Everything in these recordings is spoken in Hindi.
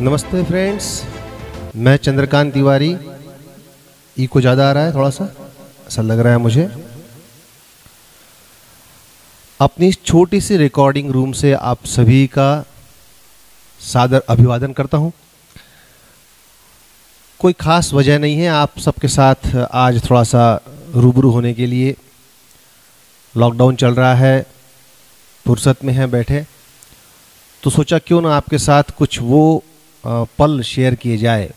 नमस्ते फ्रेंड्स, मैं चंद्रकांत तिवारी। इको ज़्यादा आ रहा है, थोड़ा सा ऐसा लग रहा है मुझे। अपनी छोटी सी रिकॉर्डिंग रूम से आप सभी का सादर अभिवादन करता हूं। कोई ख़ास वजह नहीं है, आप सबके साथ आज थोड़ा सा रूबरू होने के लिए। लॉकडाउन चल रहा है, फुर्सत में हैं बैठे, तो सोचा क्यों ना आपके साथ कुछ वो पल शेयर किए जाए,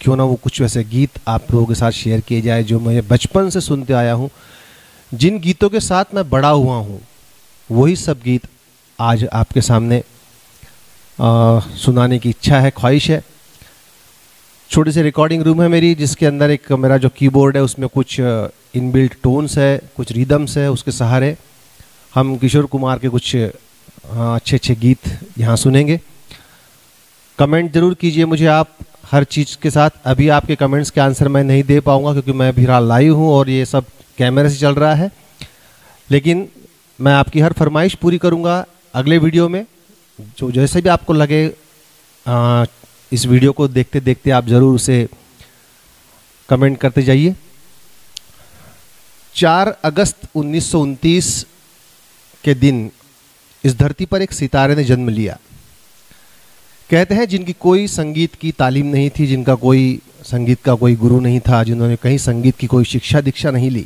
क्यों ना वो कुछ वैसे गीत आप लोगों के साथ शेयर किए जाए जो मैं बचपन से सुनते आया हूँ, जिन गीतों के साथ मैं बड़ा हुआ हूँ। वही सब गीत आज आपके सामने सुनाने की इच्छा है, ख्वाहिश है। छोटी सी रिकॉर्डिंग रूम है मेरी, जिसके अंदर एक मेरा जो कीबोर्ड है उसमें कुछ इनबिल्ट टोन्स है, कुछ रिदम्स है। उसके सहारे हम किशोर कुमार के कुछ अच्छे अच्छे गीत यहाँ सुनेंगे। कमेंट ज़रूर कीजिए मुझे आप हर चीज़ के साथ। अभी आपके कमेंट्स के आंसर मैं नहीं दे पाऊँगा क्योंकि मैं भी लाइव हूँ और ये सब कैमरे से चल रहा है, लेकिन मैं आपकी हर फरमाइश पूरी करूँगा अगले वीडियो में। जो जैसे भी आपको लगे इस वीडियो को देखते देखते आप ज़रूर उसे कमेंट करते जाइए। 4 अगस्त 1929 के दिन इस धरती पर एक सितारे ने जन्म लिया। कहते हैं जिनकी कोई संगीत की तालीम नहीं थी, जिनका कोई संगीत का कोई गुरु नहीं था, जिन्होंने कहीं संगीत की कोई शिक्षा दीक्षा नहीं ली,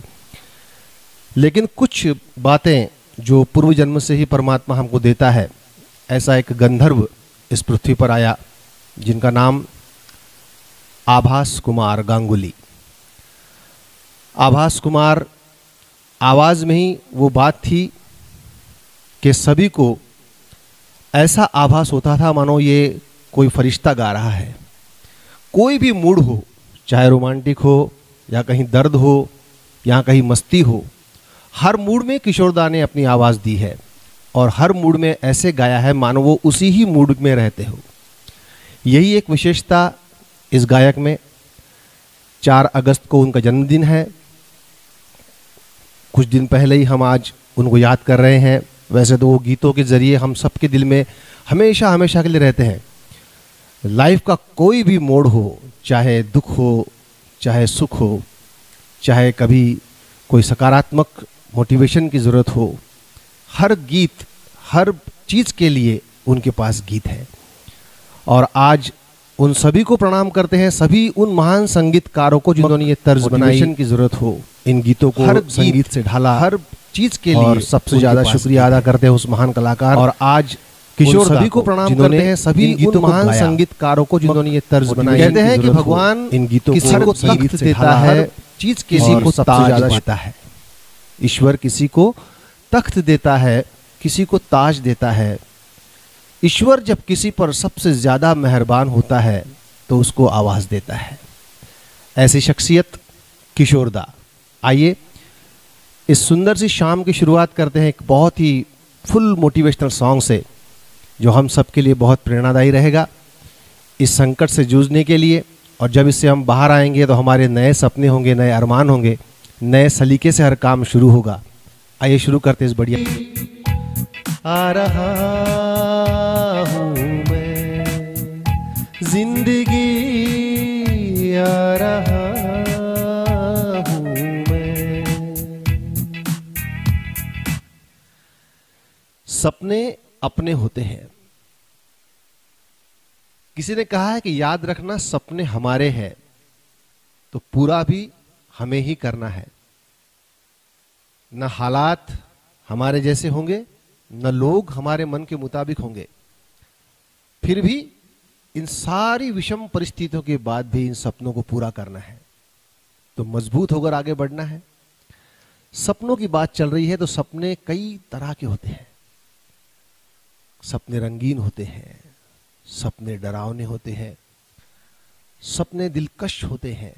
लेकिन कुछ बातें जो पूर्व जन्म से ही परमात्मा हमको देता है, ऐसा एक गंधर्व इस पृथ्वी पर आया जिनका नाम आभास कुमार गांगुली। आभास कुमार, आवाज़ में ही वो बात थी कि सभी को ऐसा आभास होता था मानो ये कोई फरिश्ता गा रहा है। कोई भी मूड हो, चाहे रोमांटिक हो या कहीं दर्द हो या कहीं मस्ती हो, हर मूड में किशोरदा ने अपनी आवाज़ दी है और हर मूड में ऐसे गाया है मानो वो उसी ही मूड में रहते हो। यही एक विशेषता इस गायक में। 4 अगस्त को उनका जन्मदिन है। कुछ दिन पहले ही हम आज उनको याद कर रहे हैं। वैसे तो वो गीतों के ज़रिए हम सबके दिल में हमेशा हमेशा के लिए रहते हैं। लाइफ का कोई भी मोड़ हो, चाहे दुख हो, चाहे सुख हो, चाहे कभी कोई सकारात्मक मोटिवेशन की ज़रूरत हो, हर गीत, हर चीज़ के लिए उनके पास गीत है। और आज उन सभी को प्रणाम करते हैं, सभी उन महान संगीतकारों को जिन्होंने ये तर्ज बनाई की ज़रूरत हो, इन गीतों को हर संगीत से ढाला, हर चीज के लिए सबसे ज्यादा शुक्रिया अदा करते हैं उस महान कलाकार। और आज किशोर सभी को प्रणाम करते हैं, सभी उन महान संगीतकारों को जिन्होंने ये तर्ज बनाई। कहते हैं कि भगवान इन गीतों को तख्त देता है, चीज किसी को सबसे ज्यादा देता है। ईश्वर किसी को तख्त देता है, किसी को ताज देता है। ईश्वर जब किसी पर सबसे ज्यादा मेहरबान होता है तो उसको आवाज देता है। ऐसी शख्सियत किशोरदा। आइए इस सुंदर सी शाम की शुरुआत करते हैं एक बहुत ही फुल मोटिवेशनल सॉन्ग से, जो हम सब के लिए बहुत प्रेरणादायी रहेगा इस संकट से जूझने के लिए। और जब इससे हम बाहर आएंगे तो हमारे नए सपने होंगे, नए अरमान होंगे, नए सलीके से हर काम शुरू होगा। आइए शुरू करते हैं इस बढ़िया। आ रहा हूँ मैं, जिंदगी आ रहा सपने अपने होते हैं। किसी ने कहा है कि याद रखना सपने हमारे हैं तो पूरा भी हमें ही करना है। न हालात हमारे जैसे होंगे, न लोग हमारे मन के मुताबिक होंगे, फिर भी इन सारी विषम परिस्थितियों के बाद भी इन सपनों को पूरा करना है, तो मजबूत होकर आगे बढ़ना है। सपनों की बात चल रही है तो सपने कई तरह के होते हैं। सपने रंगीन होते हैं, सपने डरावने होते हैं, सपने दिलकश होते हैं,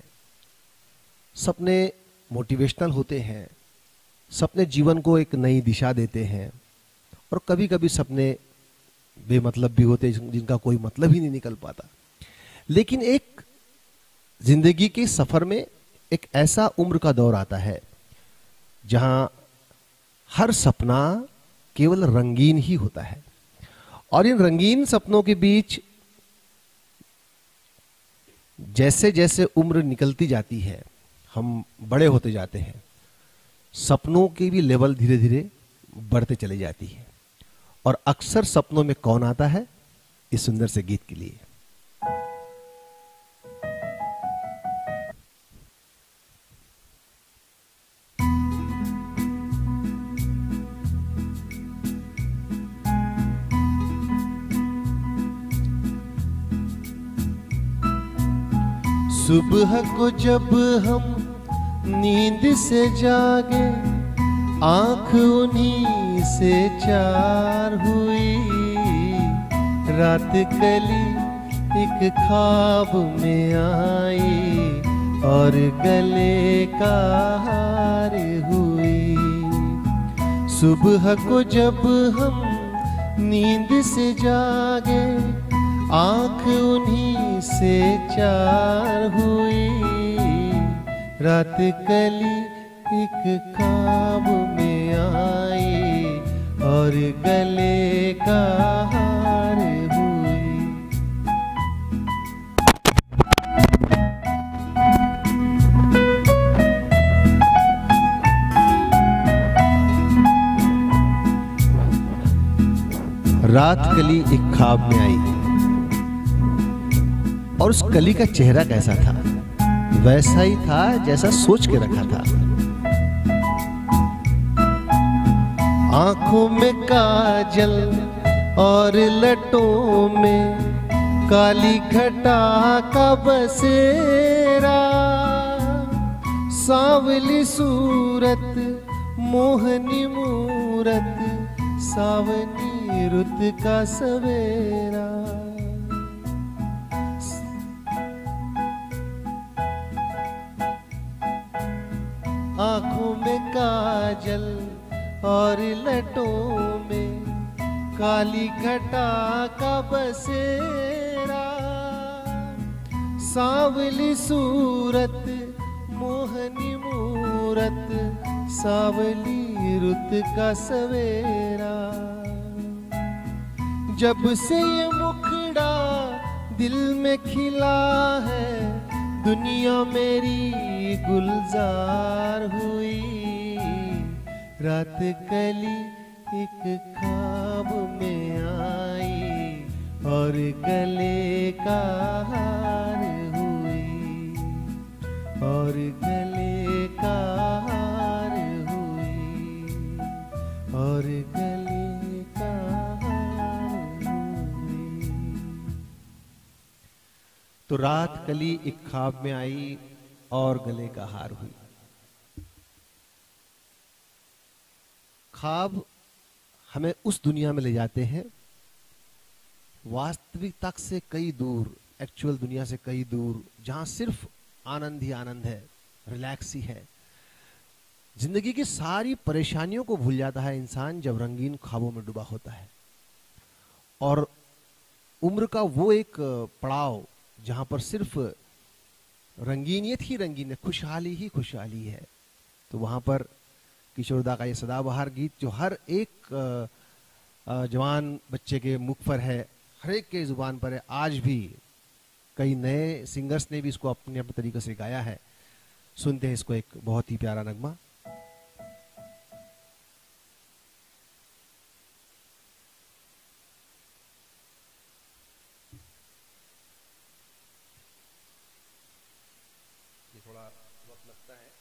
सपने मोटिवेशनल होते हैं, सपने जीवन को एक नई दिशा देते हैं, और कभी कभी सपने बेमतलब भी होते हैं जिनका कोई मतलब ही नहीं निकल पाता। लेकिन एक जिंदगी के सफर में एक ऐसा उम्र का दौर आता है जहां हर सपना केवल रंगीन ही होता है, और इन रंगीन सपनों के बीच जैसे जैसे उम्र निकलती जाती है, हम बड़े होते जाते हैं, सपनों की भी लेवल धीरे धीरे बढ़ते चली जाती है। और अक्सर सपनों में कौन आता है इस सुंदर से गीत के लिए। सुबह को जब हम नींद से जागे, आंख उन्हीं से चार हुई। रात कली एक ख्वाब में आई और गले का हार हुई। सुबह को जब हम नींद से जागे, आंख उन्हीं से चार हुई। रात कली एक ख्वाब में आई और गले का हार हुई। रात कली एक ख्वाब में आई और उस कली का चेहरा कैसा था? वैसा ही था जैसा सोच के रखा था। आंखों में काजल और लटों में काली घटा का बसेरा। सांवली सूरत मोहनी मूरत, सावनी रुत का सवेरा। आंखों में काजल और लटों में काली घटा का बसेरा। सांवली सूरत मोहनी मूरत, सावली रुत का सवेरा। जब से ये मुखड़ा दिल में खिला है, दुनिया मेरी गुलजार हुई। रात कली एक ख्वाब में आई और गले का हार हुई और गले का हार हुई और गले का हार हुई। तो रात कली एक ख्वाब में आई और गले का हार हुई। ख्वाब हमें उस दुनिया में ले जाते हैं वास्तविकता से कई दूर, एक्चुअल दुनिया से कई दूर, जहां सिर्फ आनंद ही आनंद है, रिलैक्स ही है। जिंदगी की सारी परेशानियों को भूल जाता है इंसान जब रंगीन ख्वाबों में डूबा होता है। और उम्र का वो एक पड़ाव जहां पर सिर्फ रंगीनियत ही रंगीन है, खुशहाली ही खुशहाली है। तो वहां पर किशोरदा का ये सदाबहार गीत जो हर एक जवान बच्चे के मुख पर है, हर एक के जुबान पर है, आज भी कई नए सिंगर्स ने भी इसको अपने अपने तरीके से गाया है। सुनते हैं इसको, एक बहुत ही प्यारा नगमा। ये थोड़ा वक्त लगता है।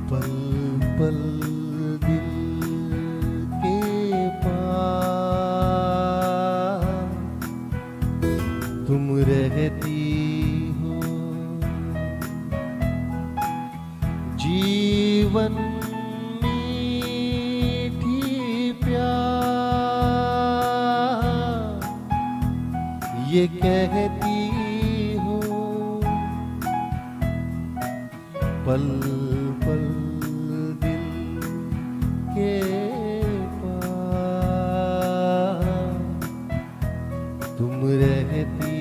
पल पल दिल के पास तुम रहती हो, जीवन मीठी प्यार ये कहती हो। पल पल दिल के पास तुम रहती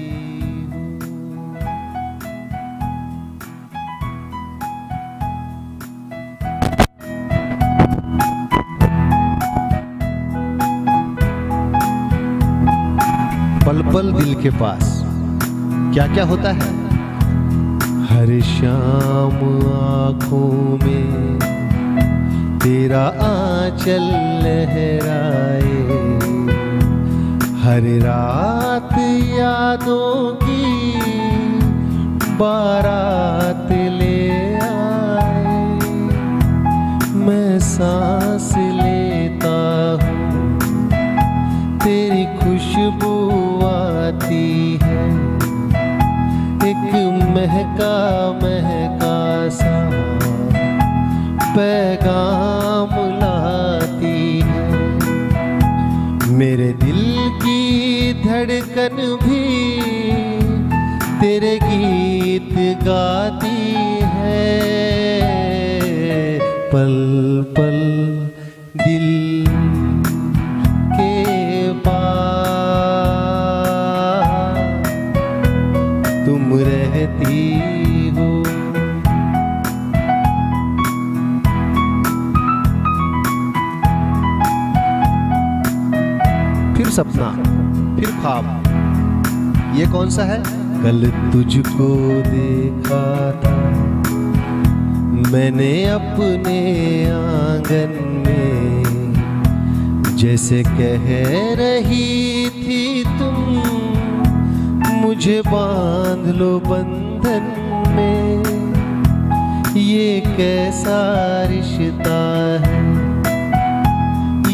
पल पल दिल के पास क्या क्या होता है। हर शाम आँखों में तेरा आंचल लहराए, हर रात यादों की बारात ले आए। मैं सांस लेता हूँ तेरी खुशबू आती है, एक महका महका सा पैगाम लाती है। मेरे दिल की धड़कन भी तेरे गीत गाती है। पल पल दिल के पास तुम रहती हो। फिर सपना, फिर ख्वाब, ये कौन सा है? कल तुझको देखा था मैंने अपने आंगन में, जैसे कह रही थी तुम मुझे बांध लो बंधन में। ये कैसा रिश्ता है,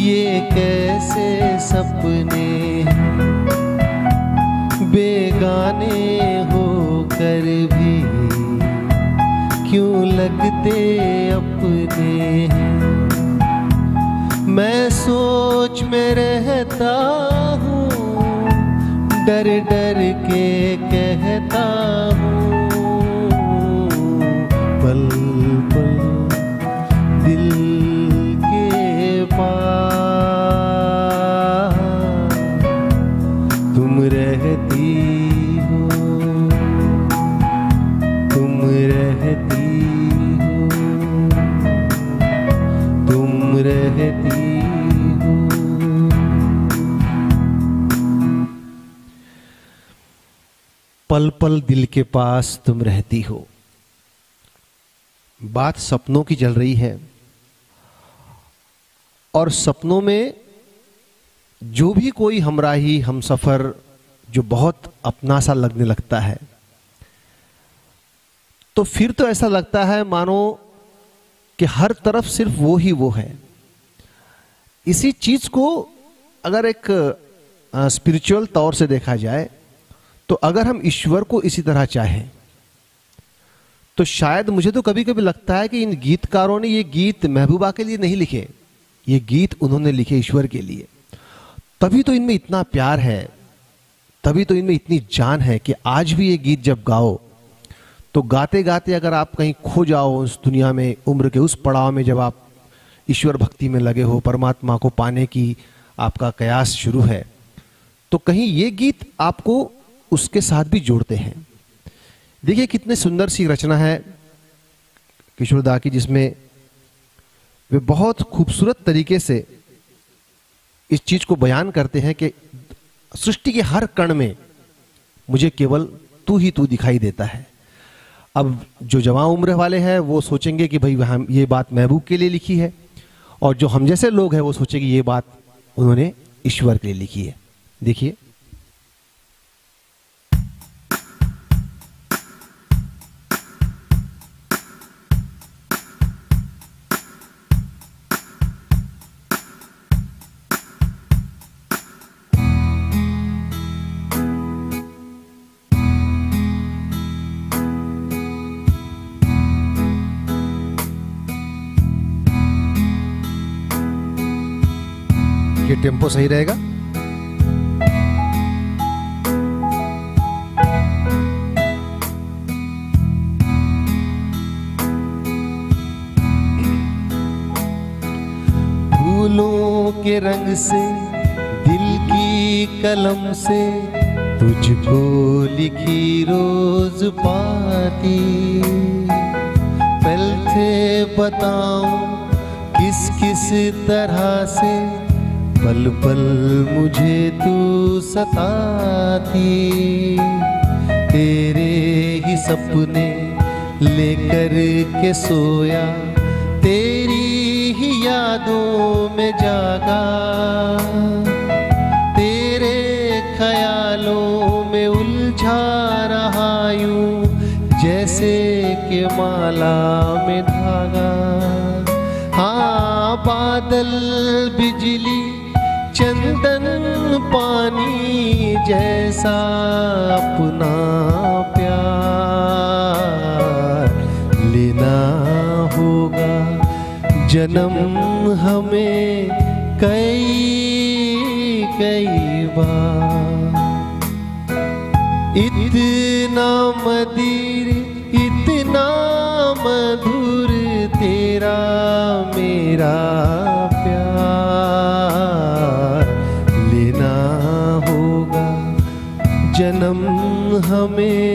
ये कैसे सपने हैं, बेगाने होकर भी क्यों लगते अपने हैं। मैं सोच में रहता हूँ, डर डर के कहता हूँ, पल पल दिल के पास तुम रहती हो, तुम रहती हो, तुम रहती हो। पल पल दिल के पास तुम रहती हो। बात सपनों की चल रही है, और सपनों में जो भी कोई हमराही हमसफर जो बहुत अपना सा लगने लगता है, तो फिर तो ऐसा लगता है मानो कि हर तरफ सिर्फ वो ही वो है। इसी चीज को अगर एक स्पिरिचुअल तौर से देखा जाए, तो अगर हम ईश्वर को इसी तरह चाहें, तो शायद मुझे तो कभी कभी लगता है कि इन गीतकारों ने ये गीत महबूबा के लिए नहीं लिखे, ये गीत उन्होंने लिखे ईश्वर के लिए। तभी तो इनमें इतना प्यार है, तभी तो इनमें इतनी जान है कि आज भी ये गीत जब गाओ, तो गाते गाते अगर आप कहीं खो जाओ उस दुनिया में, उम्र के उस पड़ाव में जब आप ईश्वर भक्ति में लगे हो, परमात्मा को पाने की आपका कयास शुरू है, तो कहीं ये गीत आपको उसके साथ भी जोड़ते हैं। देखिए कितने सुंदर सी रचना है किशोर दा की, जिसमें वे बहुत खूबसूरत तरीके से इस चीज को बयान करते हैं कि सृष्टि के हर कण में मुझे केवल तू ही तू दिखाई देता है। अब जो जवान उम्र वाले हैं वो सोचेंगे कि भाई हम ये बात महबूब के लिए लिखी है, और जो हम जैसे लोग हैं वो सोचेंगे ये बात उन्होंने ईश्वर के लिए लिखी है। देखिए, ये टेम्पो सही रहेगा। फूलों के रंग से दिल की कलम से तुझको लिखी रोज पाती। पल से बताऊं किस किस तरह से पल पल मुझे तू सताती। तेरे ही सपने लेकर के सोया, तेरी ही यादों में जागा। तेरे ख्यालों में उलझा रहा यूं जैसे कि माला में धागा। हाँ, बादल बिजली चंदन पानी जैसा अपना प्यार लेना होगा जन्म हमें कई कई बार। इतना मधुर इतना मधुर तेरा मेरा प्यार लेना होगा जन्म हमें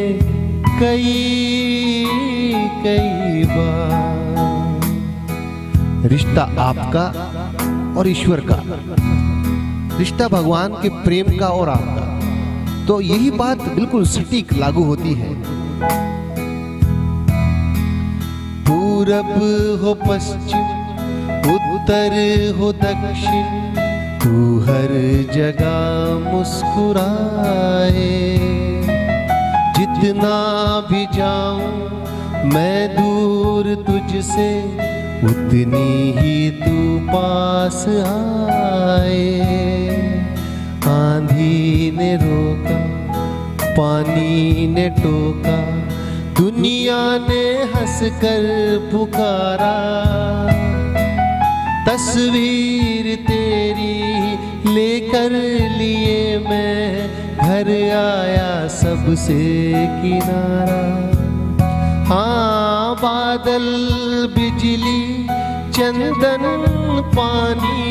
कई कई बार। रिश्ता आपका और ईश्वर का, रिश्ता भगवान के प्रेम का और आपका, तो यही बात बिल्कुल सटीक लागू होती है। पूरब हो पश्चिम, उत्तर हो दक्षिण, तू हर जगह मुस्कुराए। जितना भी जाऊं मैं दूर तुझसे, उतनी ही तू पास आए। आंधी ने रोका, पानी ने टोका, दुनिया ने हंसकर पुकारा। तस्वीर तेरी लेकर लिए मैं घर आया सबसे किनारा। हाँ, बादल बिजली चंदन पानी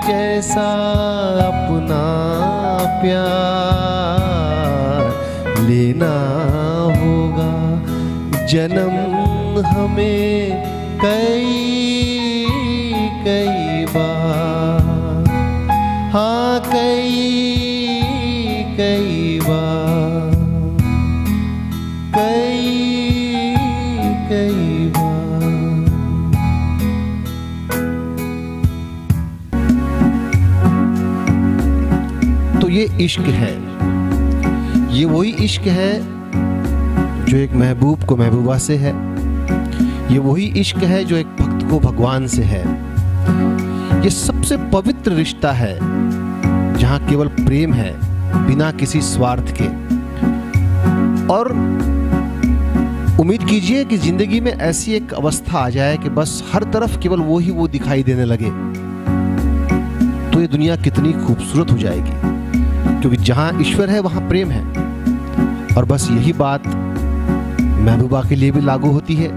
जैसा अपना प्यार लेना होगा जन्म हमें कई कई बार। हाँ, कई कई बार, कई कई बार। तो ये इश्क है, ये वही इश्क है जो एक महबूब को महबूबा से है। ये वही इश्क है जो एक भक्त को भगवान से है। ये सबसे पवित्र रिश्ता है जहां केवल प्रेम है बिना किसी स्वार्थ के। और उम्मीद कीजिए कि जिंदगी में ऐसी एक अवस्था आ जाए कि बस हर तरफ केवल वो ही वो दिखाई देने लगे, तो ये दुनिया कितनी खूबसूरत हो जाएगी। क्योंकि जहां ईश्वर है वहां प्रेम है। और बस यही बात महबूबा के लिए भी लागू होती है,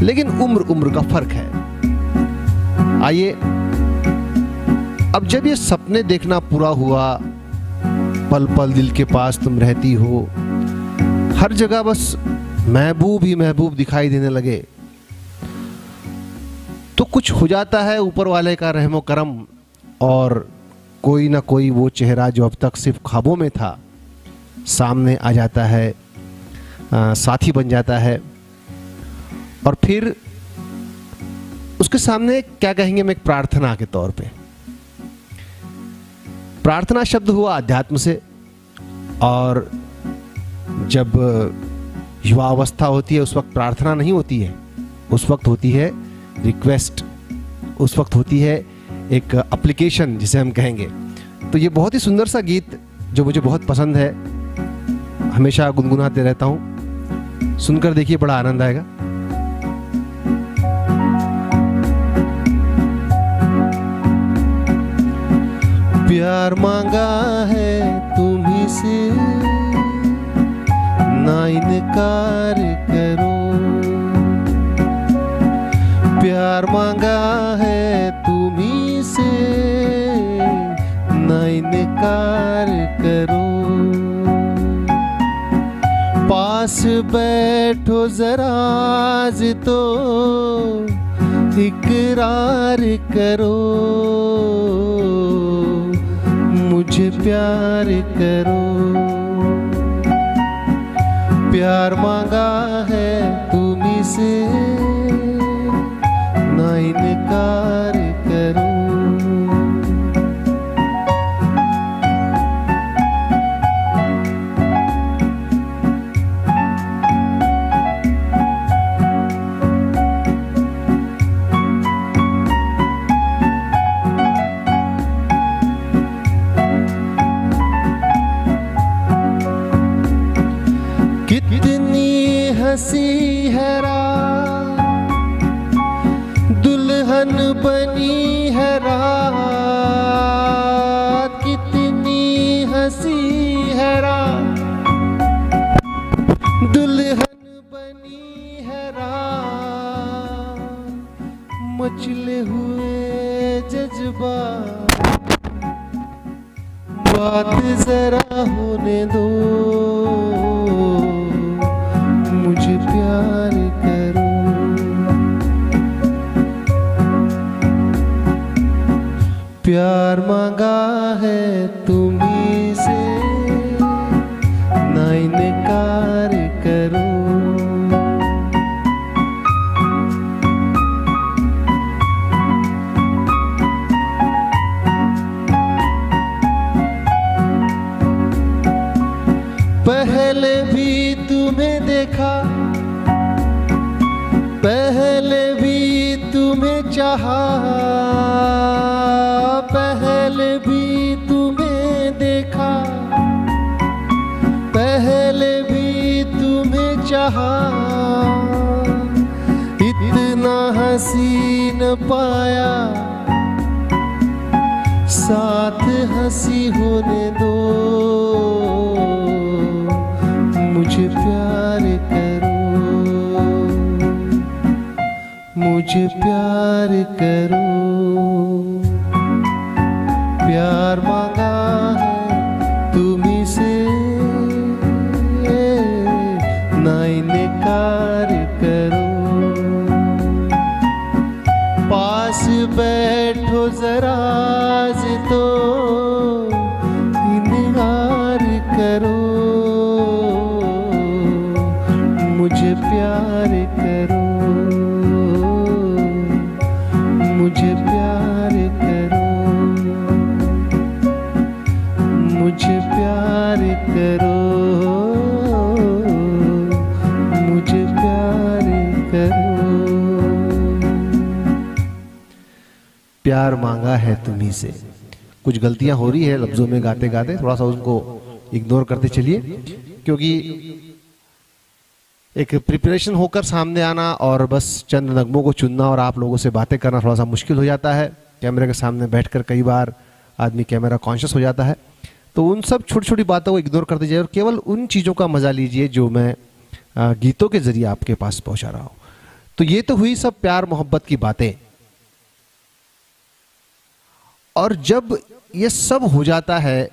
लेकिन उम्र उम्र का फर्क है। आइए, अब जब ये सपने देखना पूरा हुआ, पल पल दिल के पास तुम रहती हो, हर जगह बस महबूब ही महबूब दिखाई देने लगे, तो कुछ हो जाता है ऊपर वाले का रहमो करम। और कोई ना कोई वो चेहरा जो अब तक सिर्फ ख्वाबों में था सामने आ जाता है, साथी बन जाता है। और फिर उसके सामने क्या कहेंगे, मैं एक प्रार्थना के तौर पे, प्रार्थना शब्द हुआ अध्यात्म से। और जब युवा अवस्था होती है उस वक्त प्रार्थना नहीं होती है, उस वक्त होती है रिक्वेस्ट, उस वक्त होती है एक एप्लीकेशन जिसे हम कहेंगे। तो ये बहुत ही सुंदर सा गीत जो मुझे बहुत पसंद है, हमेशा गुनगुनाते रहता हूँ। सुनकर देखिए, बड़ा आनंद आएगा। प्यार मांगा है तुम्हीं से, ना इनकार करो। प्यार मांगा है तुम्हीं से, ना इनकार इनकार करो, पास बैठो जरा तो इकरार करो, मुझे प्यार करो। प्यार मांगा है तुम्हीं से, ना इनकार करो। हंसी है रात, दुल्हन बनी है रात, कितनी हंसी है रात, दुल्हन बनी है रात, मचले हुए जज्बात, बात जरा होने दो, मुझे प्यार करो। प्यार मांगा है तुम्हीं से, ना इनकार करो। पहले भी तुम्हें देखा, पहले भी तुम्हें चाहा, पहले भी तुम्हें देखा, पहले भी तुम्हें चाहा, इतना हसीन पाया, साथ हंसी होने दो, मुझे प्यार करो, मुझे प्यार करो। प्यार मांगा है तुम्हीं से, ना इनकार करो। पास बैठो जरा तो इनकार करो, मुझे प्यार करो, मुझे प्यार करो, मुझे प्यार करो, मुझे प्यार करो। प्यार मांगा है तुम्हीं से। कुछ गलतियां हो रही है लफ्जों में गाते गाते, थोड़ा सा उनको इग्नोर करते चलिए, क्योंकि एक प्रिपरेशन होकर सामने आना और बस चंद नगमों को चुनना और आप लोगों से बातें करना थोड़ा सा मुश्किल हो जाता है। कैमरे के सामने बैठकर कई बार आदमी कैमरा कॉन्शियस हो जाता है, तो उन सब छोटी छोटी बातों को इग्नोर करते जाइए और केवल उन चीज़ों का मजा लीजिए जो मैं गीतों के जरिए आपके पास पहुंचा रहा हूं। तो ये तो हुई सब प्यार मोहब्बत की बातें, और जब ये सब हो जाता है,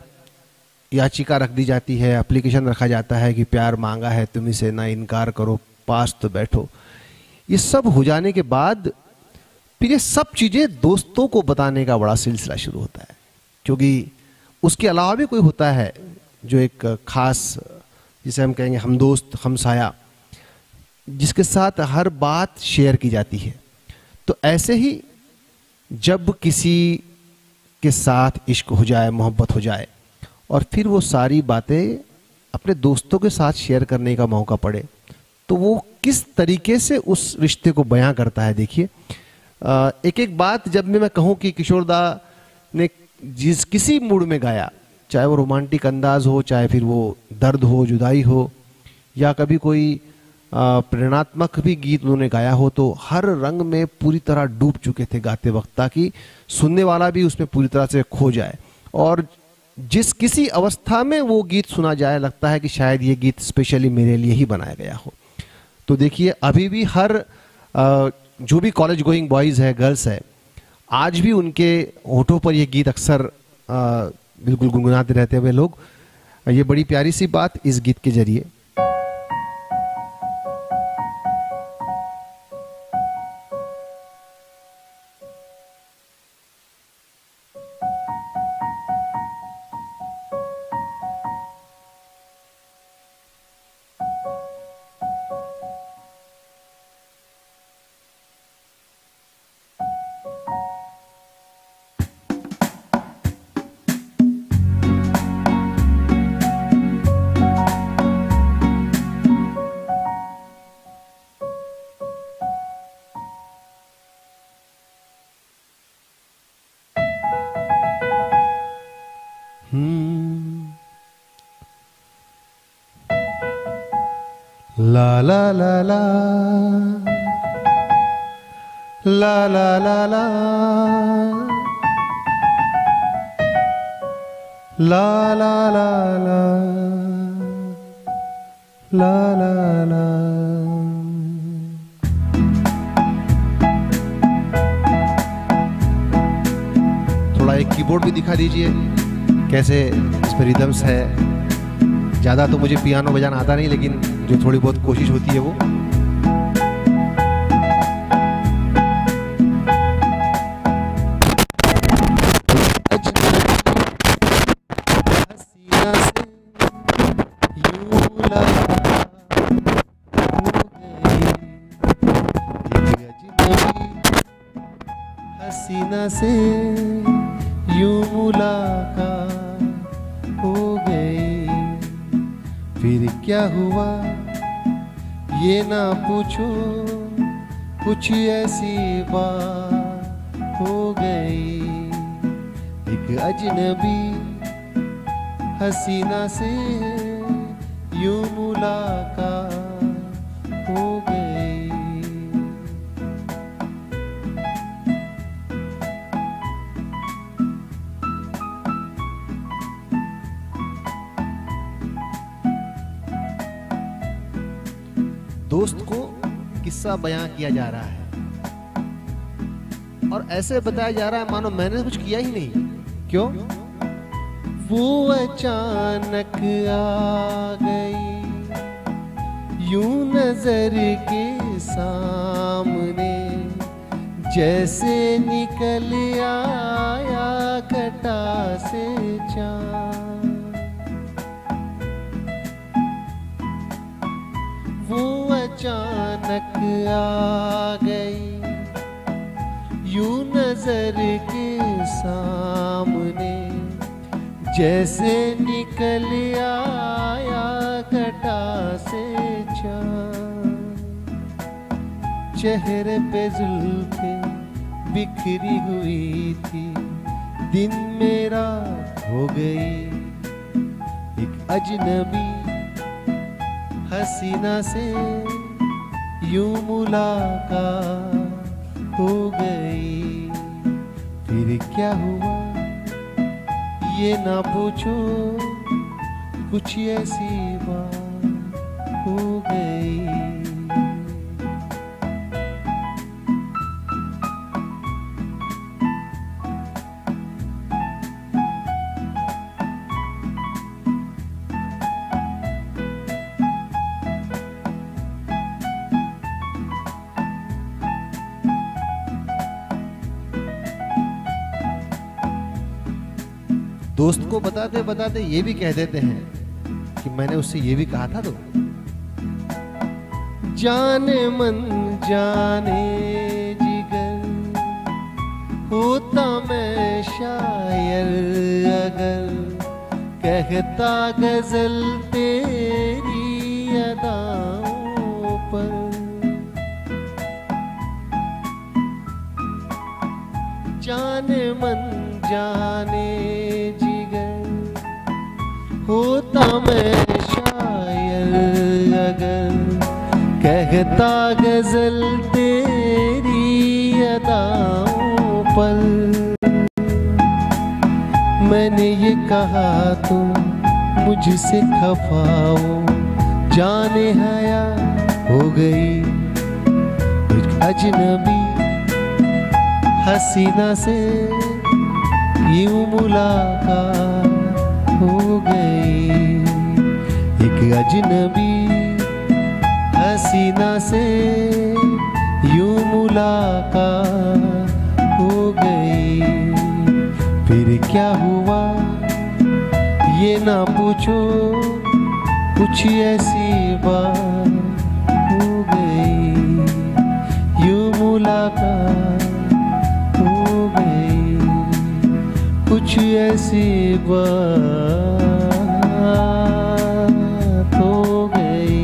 याचिका रख दी जाती है, एप्लीकेशन रखा जाता है कि प्यार मांगा है तुम्हीं से, ना इनकार करो, पास तो बैठो, ये सब हो जाने के बाद फिर ये सब चीज़ें दोस्तों को बताने का बड़ा सिलसिला शुरू होता है, क्योंकि उसके अलावा भी कोई होता है जो एक खास, जिसे हम कहेंगे हम दोस्त, हम साया, जिसके साथ हर बात शेयर की जाती है। तो ऐसे ही जब किसी के साथ इश्क हो जाए, मोहब्बत हो जाए, और फिर वो सारी बातें अपने दोस्तों के साथ शेयर करने का मौका पड़े, तो वो किस तरीके से उस रिश्ते को बयां करता है। देखिए, एक एक बात जब मैं कहूँ कि किशोर दा ने जिस किसी मूड में गाया, चाहे वो रोमांटिक अंदाज हो, चाहे फिर वो दर्द हो, जुदाई हो, या कभी कोई प्रेरणात्मक भी गीत उन्होंने गाया हो, तो हर रंग में पूरी तरह डूब चुके थे गाते वक्त, ताकि सुनने वाला भी उसमें पूरी तरह से खो जाए। और जिस किसी अवस्था में वो गीत सुना जाए, लगता है कि शायद ये गीत स्पेशली मेरे लिए ही बनाया गया हो। तो देखिए, अभी भी हर जो भी कॉलेज गोइंग बॉयज़ है, गर्ल्स है, आज भी उनके होठों पर ये गीत अक्सर बिल्कुल गुनगुनाते रहते हुए लोग। ये बड़ी प्यारी सी बात इस गीत के जरिए। ला ला ला ला ला ला ला ला ला ला ला ला ला ला। थोड़ा एक कीबोर्ड भी दिखा दीजिए कैसे इस पर रिदम्स है। ज़्यादा तो मुझे पियानो बजाना आता नहीं, लेकिन जो थोड़ी बहुत कोशिश होती है वो। हसीना से यूं मुलाकात हो गई, फिर क्या हुआ ये ना पूछो, कुछ ऐसी बात हो गई। एक अजनबी हसीना से यूं मुलाकात हो गई। दोस्त को किस्सा बयां किया जा रहा है और ऐसे बताया जा रहा है मानो मैंने कुछ किया ही नहीं। क्यों? वो अचानक आ गई यूं नजर के सामने, जैसे निकल आया घटा से चाँद। वो अचानक आ गई यूं नजर के सामने, जैसे निकल आया घटा से चाँद। चेहरे पे जुल्फें बिखरी हुई थी, दिन मेरा हो गई। एक अजनबी हसीना से यूं मुलाकात हो गई, फिर क्या हुआ ये ना पूछो, कुछ ऐसी बात हो गई। दोस्त को बताते बताते ये भी कह देते हैं कि मैंने उससे ये भी कहा था। तो जाने मन जाने जिगर होता मैं शायर अगर, कहता गजल तेरी अदाओं पर। जाने मन जाने होता मैं शायर अगर, कहता गजल तेरी अदाओं पर। मैंने ये कहा तुम मुझसे खफाओ, जाने हया हो गई। एक अजनबी हसीना से यूं मुलाकात हो गई। एक अजनबी हसीना से यूं मुलाकात हो गई। फिर क्या हुआ ये ना पूछो, कुछ ऐसी बात हो गई। यूं मुलाकात हो गई, कुछ ऐसी बात हो गई।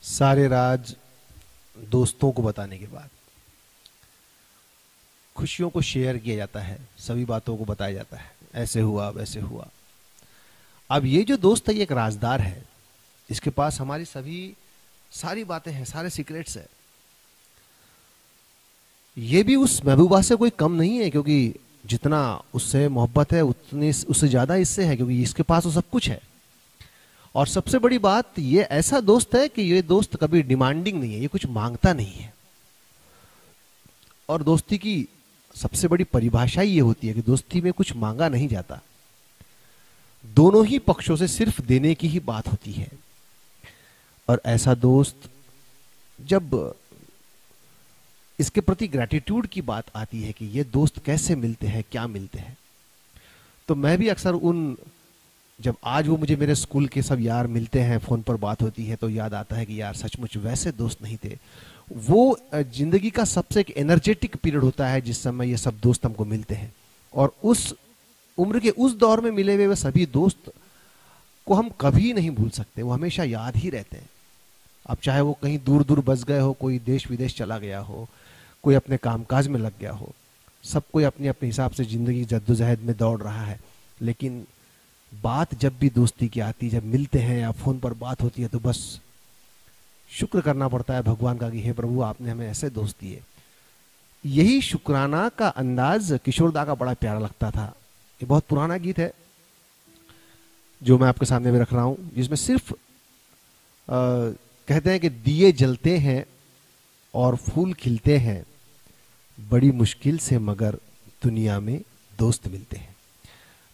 सारे राज दोस्तों को बताने के बाद खुशियों को शेयर किया जाता है, सभी बातों को बताया जाता है, ऐसे हुआ वैसे हुआ। अब ये जो दोस्त है ये एक राजदार है, इसके पास हमारी सारी बातें हैं, सारे सीक्रेट्स हैं। ये भी उस महबूबा से कोई कम नहीं है, क्योंकि जितना उससे मोहब्बत है उतनी उससे ज्यादा इससे है, क्योंकि इसके पास तो सब कुछ है। और सबसे बड़ी बात, ये ऐसा दोस्त है कि ये दोस्त कभी डिमांडिंग नहीं है, ये कुछ मांगता नहीं है। और दोस्ती की सबसे बड़ी परिभाषा ये होती है कि दोस्ती में कुछ मांगा नहीं जाता, दोनों ही पक्षों से सिर्फ देने की ही बात होती है। और ऐसा दोस्त, जब इसके प्रति ग्रैटिट्यूड की बात आती है कि ये दोस्त कैसे मिलते हैं, क्या मिलते हैं, तो मैं भी अक्सर जब आज वो मुझे मेरे स्कूल के सब यार मिलते हैं, फोन पर बात होती है, तो याद आता है कि यार सचमुच वैसे दोस्त नहीं थे। वो जिंदगी का सबसे एक एनर्जेटिक पीरियड होता है जिस समय ये सब दोस्त हमको मिलते हैं। और उस उम्र के उस दौर में मिले हुए सभी दोस्त को हम कभी नहीं भूल सकते, वो हमेशा याद ही रहते हैं। अब चाहे वो कहीं दूर दूर बस गए हो, कोई देश विदेश चला गया हो, कोई अपने कामकाज में लग गया हो, सब कोई अपने अपने हिसाब से जिंदगी जद्दोजहद में दौड़ रहा है, लेकिन बात जब भी दोस्ती की आती, जब मिलते हैं या फोन पर बात होती है, तो बस शुक्र करना पड़ता है भगवान का कि हे प्रभु आपने हमें ऐसे दोस्त दिए। यही शुक्राना का अंदाज किशोरदा का बड़ा प्यारा लगता था। ये बहुत पुराना गीत है जो मैं आपके सामने में रख रहा हूं, जिसमें सिर्फ कहते हैं कि दिए जलते हैं और फूल खिलते हैं, बड़ी मुश्किल से मगर दुनिया में दोस्त मिलते हैं।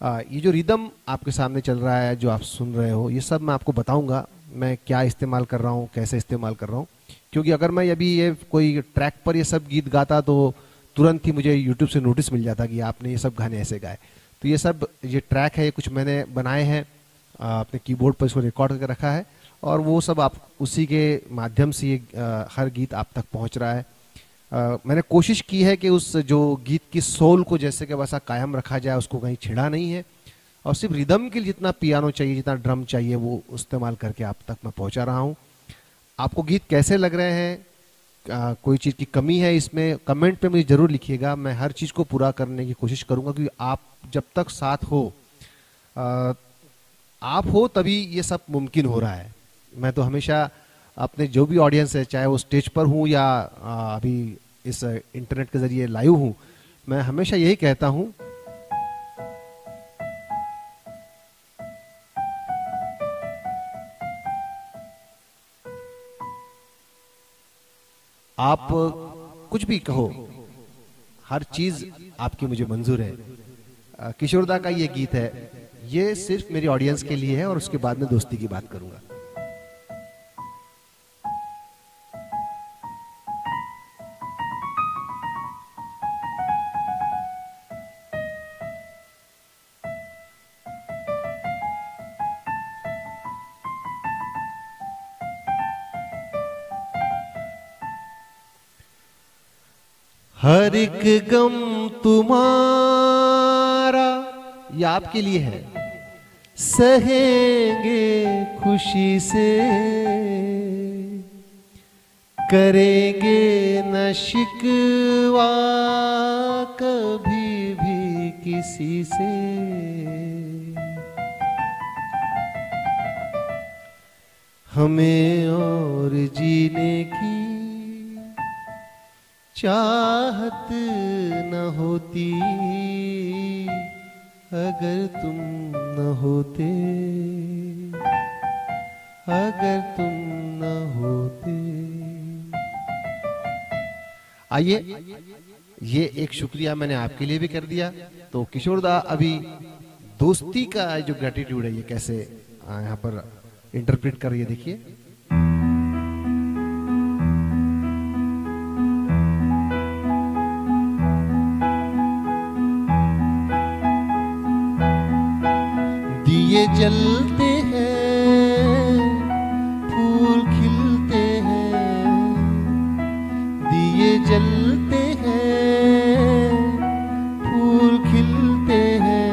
ये जो रिदम आपके सामने चल रहा है, जो आप सुन रहे हो, ये सब मैं आपको बताऊंगा मैं क्या इस्तेमाल कर रहा हूँ, कैसे इस्तेमाल कर रहा हूँ। क्योंकि अगर मैं अभी ये कोई ट्रैक पर ये सब गीत गाता तो तुरंत ही मुझे यूट्यूब से नोटिस मिल जाता कि आपने ये सब गाने ऐसे गाए। तो ये ट्रैक है, ये कुछ मैंने बनाए हैं, अपने कीबोर्ड पर इसको रिकॉर्ड करके रखा है, और वो सब आप उसी के माध्यम से ये हर गीत आप तक पहुँच रहा है। मैंने कोशिश की है कि उस जो गीत की सोल को जैसे कि वैसा कायम रखा जाए, उसको कहीं छिड़ा नहीं है, और सिर्फ रिदम के लिए जितना पियानो चाहिए, जितना ड्रम चाहिए, वो इस्तेमाल करके आप तक मैं पहुंचा रहा हूं। आपको गीत कैसे लग रहे हैं, कोई चीज़ की कमी है इसमें, कमेंट पे मुझे ज़रूर लिखिएगा। मैं हर चीज़ को पूरा करने की कोशिश करूंगा, क्योंकि आप जब तक साथ हो, आप हो तभी ये सब मुमकिन हो रहा है। मैं तो हमेशा अपने जो भी ऑडियंस है, चाहे वो स्टेज पर हूँ या अभी इस इंटरनेट के जरिए लाइव हूँ, मैं हमेशा यही कहता हूँ, आप कुछ भी कहो, हर चीज आपकी मुझे मंजूर है। किशोरदा का ये गीत है, ये सिर्फ मेरी ऑडियंस के लिए है, और उसके बाद में दोस्ती की बात करूंगा। हर एक गम तुम्हारा, ये आपके लिए है, सहेंगे खुशी से, करेंगे न शिकवा कभी भी किसी से। हमें और जीने की चाहत न होती अगर तुम न होते, अगर तुम न होते। आइए, ये एक शुक्रिया मैंने आपके लिए भी कर दिया। तो किशोर दा अभी दोस्ती का जो ग्रेटिट्यूड है ये कैसे यहाँ पर इंटरप्रेट कर रही है, देखिए। दिए जलते हैं, फूल खिलते हैं, दिए जलते हैं, फूल खिलते हैं,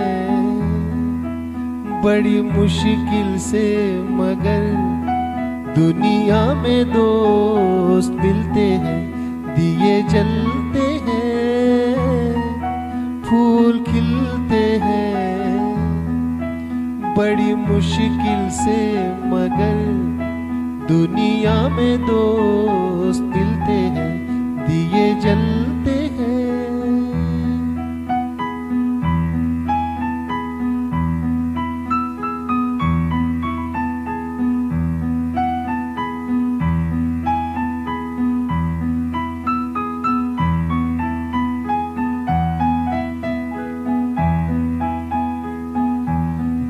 बड़ी मुश्किल से मगर दुनिया में दोस्त मिलते हैं। दिए जलते हैं, फूल खिलते हैं, बड़ी मुश्किल से मगर दुनिया में दोस्त मिलते हैं। दिए जलते हैं।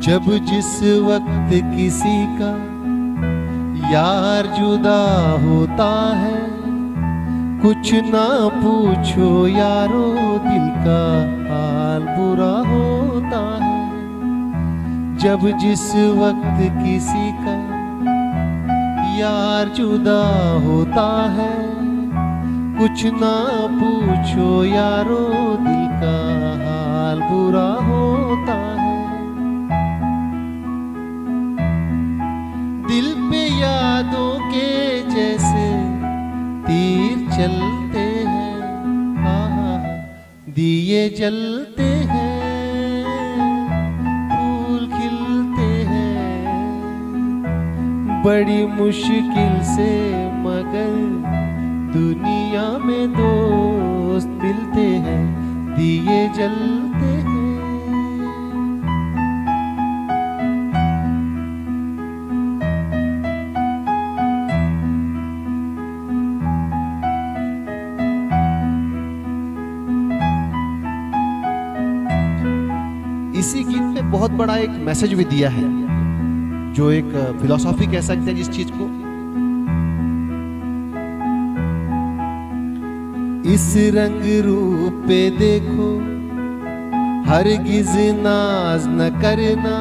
जब जिस वक्त किसी का यार जुदा होता है, कुछ ना पूछो यारो, दिल का हाल बुरा होता है। जब जिस वक्त किसी का यार जुदा होता है, कुछ ना पूछो यारो, दिल का हाल बुरा होता है। दिल पे यादों के जैसे तीर चलते हैं, दिए जलते हैं, फूल खिलते हैं, बड़ी मुश्किल से मगर दुनिया में दोस्त मिलते हैं। दिए जलते हैं। इसी गीत में बहुत बड़ा एक मैसेज भी दिया है, जो एक फिलॉसफी कह सकते हैं जिस चीज को। इस रंग रूप पे देखो, हरगिज नाज न करना,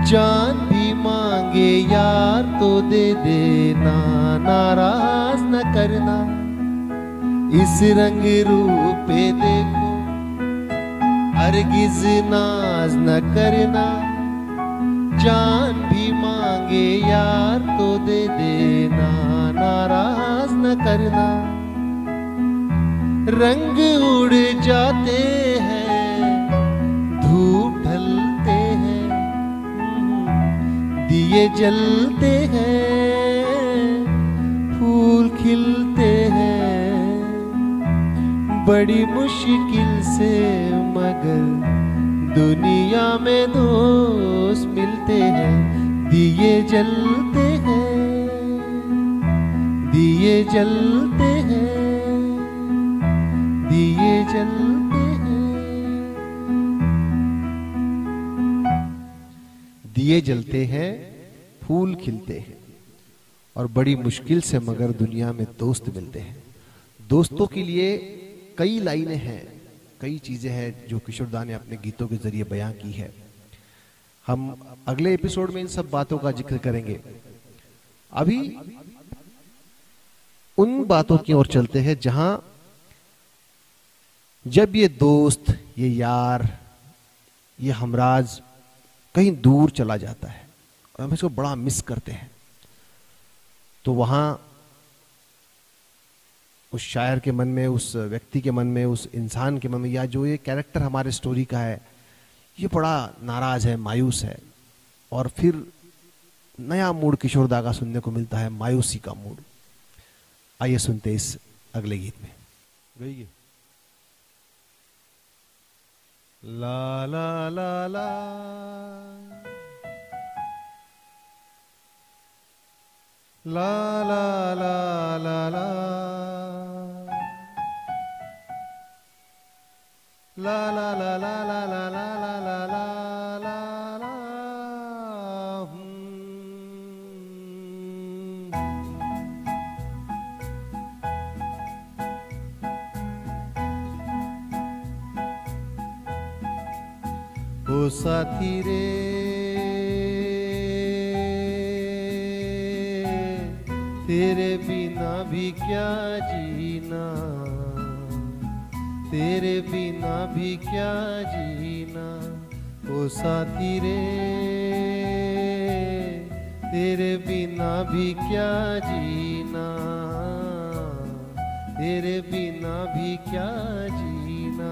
जान भी मांगे यार तो दे देना, नाराज न करना। इस रंग रूप पे देखो, हरगिज नाज न करना, जान भी मांगे यार तो दे देना, नाराज न करना। रंग उड़ जाते हैं, धूप ढलते हैं, दिए जलते हैं, फूल खिलते हैं, बड़ी मुश्किल से मगर दुनिया में दोस्त मिलते हैं। दिए जलते हैं, दिए जलते हैं, दिए जलते हैं। दिए जलते हैं, फूल खिलते हैं, और बड़ी मुश्किल से मगर दुनिया में दोस्त मिलते हैं। दोस्तों के लिए कई लाइनें हैं, कई चीजें हैं जो किशोर दा ने अपने गीतों के जरिए बयां की है। हम अगले एपिसोड में इन सब बातों का जिक्र करेंगे। अभी उन बातों की ओर चलते हैं जहां जब ये दोस्त, ये यार, ये हमराज कहीं दूर चला जाता है और हम इसको बड़ा मिस करते हैं, तो वहां उस शायर के मन में, उस व्यक्ति के मन में, उस इंसान के मन में, या जो ये कैरेक्टर हमारे स्टोरी का है, ये बड़ा नाराज है, मायूस है, और फिर नया मूड किशोर दा का सुनने को मिलता है, मायूसी का मूड। आइए सुनते इस अगले गीत में। गई ला ला ला, ला ला ला ला ला ला ला ला ला ला ला ला ला ला ला ला ला। ओ साथी रे तेरे बिना भी क्या जीना, तेरे बिना भी क्या जीना। ओ साथी रे तेरे बिना भी क्या जीना, तेरे बिना भी क्या जीना।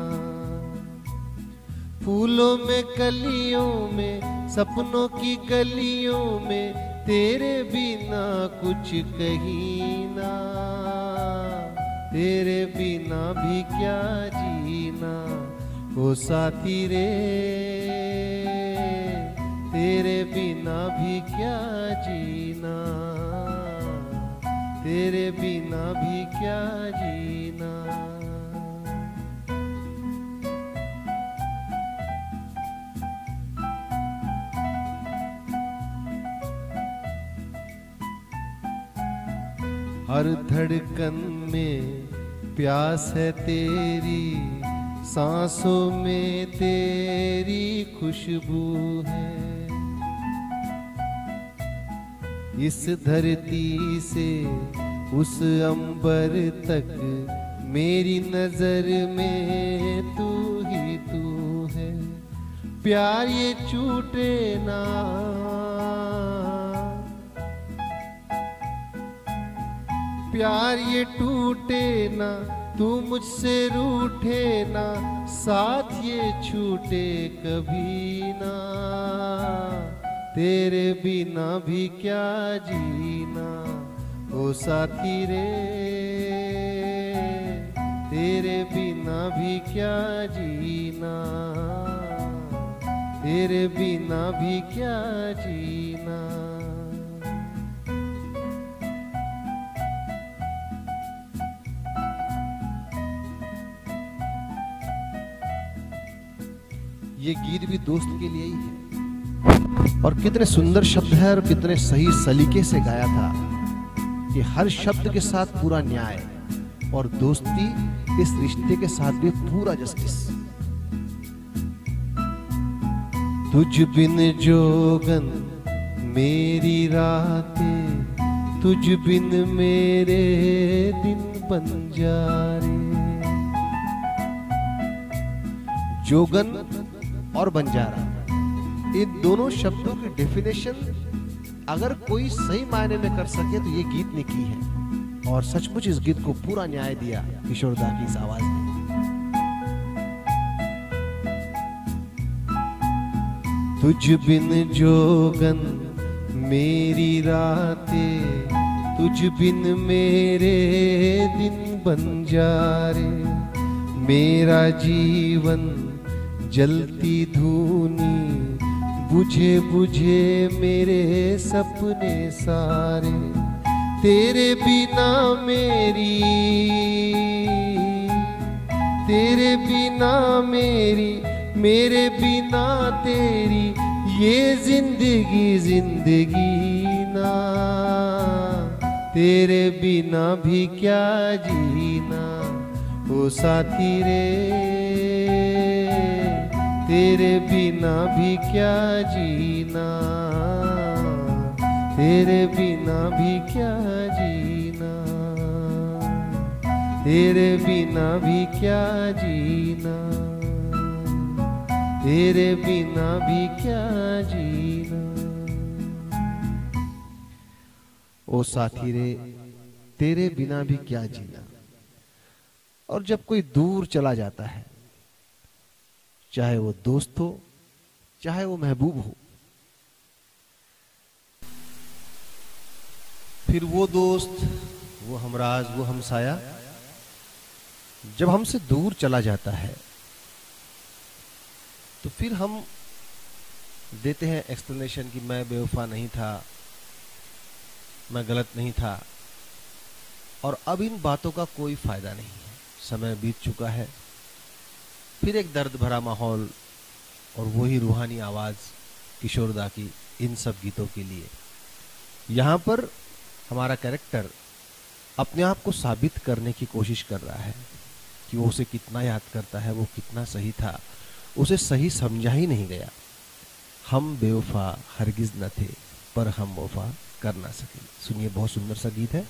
फूलों में कलियों में सपनों की गलियों में तेरे बिना कुछ कहीं ना, तेरे बिना भी क्या जीना। ओ साथी रे तेरे बिना भी क्या जीना, तेरे बिना भी क्या जीना। हर धड़कन में प्यास है तेरी, सांसों में तेरी खुशबू है। इस धरती से उस अंबर तक मेरी नजर में तू ही तू है। प्यार ये छूटे ना, प्यार ये टूटे ना, तू मुझसे रूठे ना, साथ ये छूटे कभी ना। तेरे बिना भी क्या जीना। ओ साथी रे तेरे बिना भी क्या जीना, तेरे बिना भी क्या जीना। ये गीत भी दोस्त के लिए ही है और कितने सुंदर शब्द है और कितने सही सलीके से गाया था कि हर शब्द के साथ पूरा न्याय और दोस्ती इस रिश्ते के साथ भी पूरा जस्टिस। तुझ बिन जोगन मेरी रातें, तुझ बिन मेरे दिन बन जा रे। जोगन और बंजारा, इन दोनों शब्दों की डेफिनेशन अगर कोई सही मायने में कर सके तो ये गीत ने की है और सचमुच इस गीत को पूरा न्याय दिया किशोर दा की इस आवाज ने। तुझ बिन जोगन मेरी रातें, तुझ बिन मेरे दिन बन जा रे। मेरा जीवन जलती धूनी, बुझे बुझे मेरे सपने सारे। तेरे बिना मेरी, तेरे बिना मेरी, मेरे बिना तेरी ये जिंदगी जिंदगी ना। तेरे बिना भी क्या जीना। ओ साथी रे तेरे बिना भी क्या जीना, तेरे बिना भी क्या जीना, तेरे बिना भी क्या जीना, तेरे बिना भी क्या जीना। ओ साथी रे तेरे बिना भी क्या जीना। और जब कोई दूर चला जाता है, चाहे वो दोस्त हो चाहे वो महबूब हो, फिर वो दोस्त, वो हमराज, वो हमसाया जब हमसे दूर चला जाता है तो फिर हम देते हैं एक्सप्लेनेशन कि मैं बेवफा नहीं था, मैं गलत नहीं था और अब इन बातों का कोई फायदा नहीं है। समय बीत चुका है। फिर एक दर्द भरा माहौल और वही रूहानी आवाज़ किशोरदा की इन सब गीतों के लिए। यहाँ पर हमारा कैरेक्टर अपने आप को साबित करने की कोशिश कर रहा है कि वो उसे कितना याद करता है, वो कितना सही था, उसे सही समझा ही नहीं गया। हम बेवफा हरगिज न थे पर हम वफा कर ना सके। सुनिए, बहुत सुंदर सा गीत है।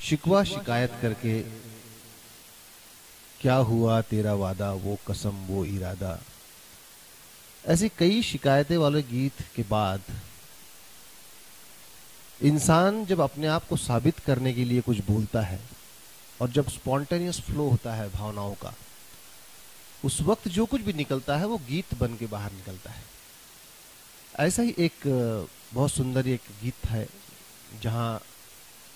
शिकवा शिकायत करके क्या हुआ तेरा वादा, वो कसम वो इरादा। ऐसी कई शिकायतें वाले गीत के बाद इंसान जब अपने आप को साबित करने के लिए कुछ बोलता है और जब स्पॉन्टेनियस फ्लो होता है भावनाओं का, उस वक्त जो कुछ भी निकलता है वो गीत बन के बाहर निकलता है। ऐसा ही एक बहुत सुंदर एक गीत है जहां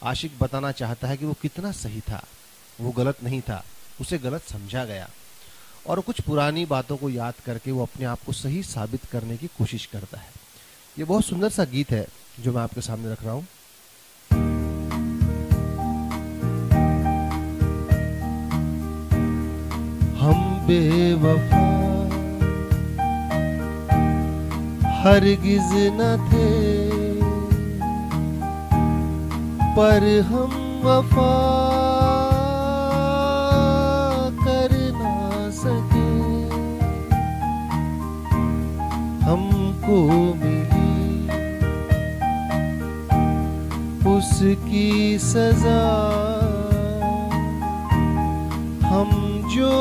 आशिक बताना चाहता है कि वो कितना सही था, वो गलत नहीं था, उसे गलत समझा गया और कुछ पुरानी बातों को याद करके वो अपने आप को सही साबित करने की कोशिश करता है। ये बहुत सुंदर सा गीत है जो मैं आपके सामने रख रहा हूं। हम बेवफा हरगिज न थे पर हम वफा कर ना सके। हमको मिली उसकी सजा, हम जो